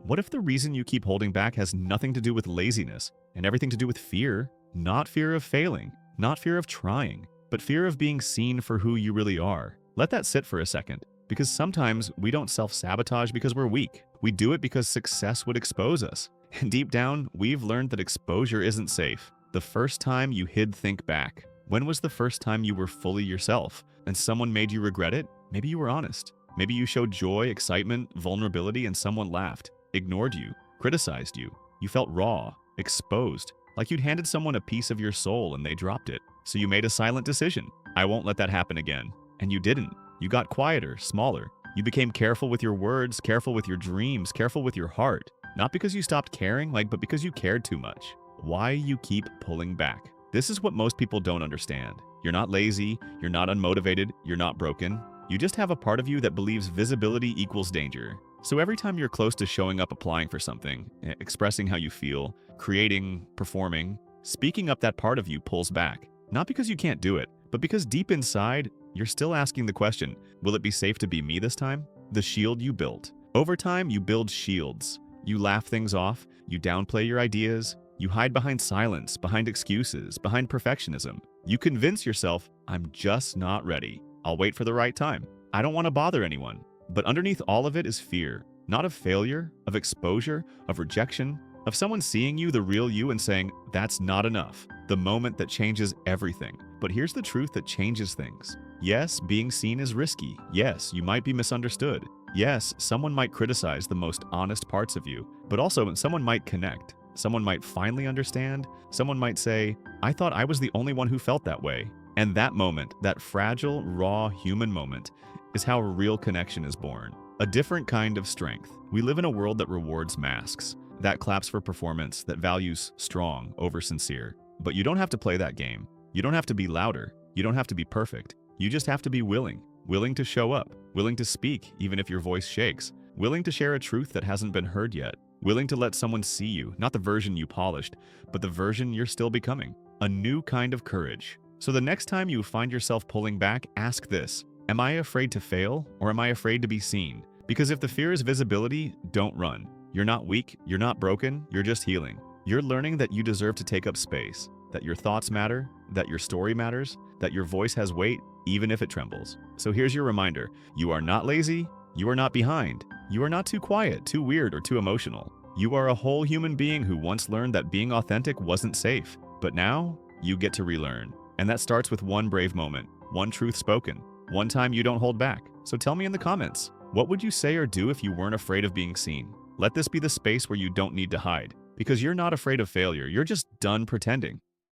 What if the reason you keep holding back has nothing to do with laziness and everything to do with fear? Not fear of failing, not fear of trying, but fear of being seen for who you really are. Let that sit for a second, because sometimes we don't self-sabotage because we're weak. We do it because success would expose us. And deep down, we've learned that exposure isn't safe. The first time you hid think back. When was the first time you were fully yourself and someone made you regret it? Maybe you were honest. Maybe you showed joy, excitement, vulnerability, and someone laughed, ignored you, criticized you. You felt raw, exposed, like you'd handed someone a piece of your soul and they dropped it. So you made a silent decision. I won't let that happen again. And you didn't. You got quieter, smaller. You became careful with your words, careful with your dreams, careful with your heart. Not because you stopped caring, but because you cared too much. Why you keep pulling back? This is what most people don't understand. You're not lazy, you're not unmotivated, you're not broken. You just have a part of you that believes visibility equals danger. So every time you're close to showing up applying for something, expressing how you feel, creating, performing, speaking up, that part of you pulls back. Not because you can't do it, but because deep inside, you're still asking the question, will it be safe to be me this time? The shield you built. Over time, you build shields. You laugh things off, you downplay your ideas, you hide behind silence, behind excuses, behind perfectionism. You convince yourself, I'm just not ready. I'll wait for the right time. I don't want to bother anyone. But underneath all of it is fear, not of failure, of exposure, of rejection, of someone seeing you, the real you, and saying, that's not enough. The moment that changes everything. But here's the truth that changes things. Yes, being seen is risky. Yes, you might be misunderstood. Yes, someone might criticize the most honest parts of you, but also someone might connect. Someone might finally understand. Someone might say, I thought I was the only one who felt that way. And that moment, that fragile, raw human moment, is how real connection is born. A different kind of strength. We live in a world that rewards masks, that claps for performance, that values strong over sincere. But you don't have to play that game. You don't have to be louder. You don't have to be perfect. You just have to be willing. Willing to show up. Willing to speak even if your voice shakes. Willing to share a truth that hasn't been heard yet. Willing to let someone see you, not the version you polished, but the version you're still becoming. A new kind of courage. So the next time you find yourself pulling back, ask this. Am I afraid to fail, or am I afraid to be seen? Because if the fear is visibility, don't run. You're not weak, you're not broken, you're just healing. You're learning that you deserve to take up space, that your thoughts matter, that your story matters, that your voice has weight, even if it trembles. So here's your reminder. You are not lazy, you are not behind, you are not too quiet, too weird, or too emotional. You are a whole human being who once learned that being authentic wasn't safe, but now you get to relearn. And that starts with one brave moment, one truth spoken, one time you don't hold back. So tell me in the comments, what would you say or do if you weren't afraid of being seen? Let this be the space where you don't need to hide, because you're not afraid of failure, you're just done pretending.